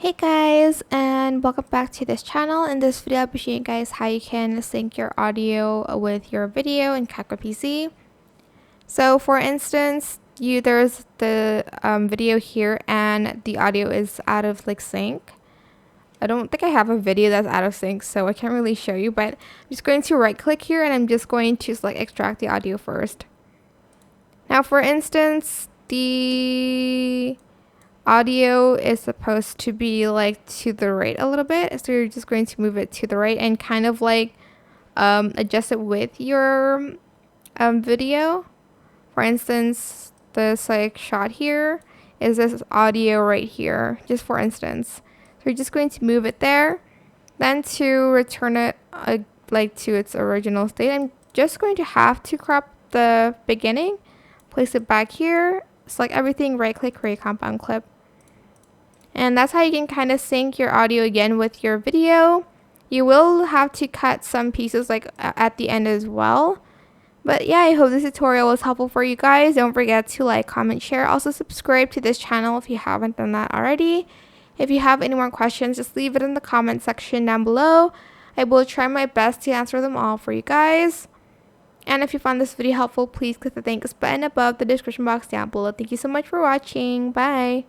Hey guys, and welcome back to this channel. In this video I'll be showing you guys how you can sync your audio with your video in CapCut PC. So for instance, there's the video here and the audio is out of sync. I don't think I have a video that's out of sync, so I can't really show you, but I'm just going to right click here and I'm just going to extract the audio first. Now for instance, the audio is supposed to be to the right a little bit, so you're just going to move it to the right and kind of adjust it with your video. For instance, this shot here is this audio right here, just for instance. So you're just going to move it there, then to return it to its original state, I'm just going to have to crop the beginning, place it back here, select everything, right click, create compound clip. And that's how you can kind of sync your audio again with your video. You will have to cut some pieces at the end as well. But yeah, I hope this tutorial was helpful for you guys. Don't forget to like, comment, share. Also subscribe to this channel if you haven't done that already. If you have any more questions, just leave it in the comment section down below. I will try my best to answer them all for you guys. And if you found this video helpful, please click the thanks button above the description box down below. Thank you so much for watching. Bye.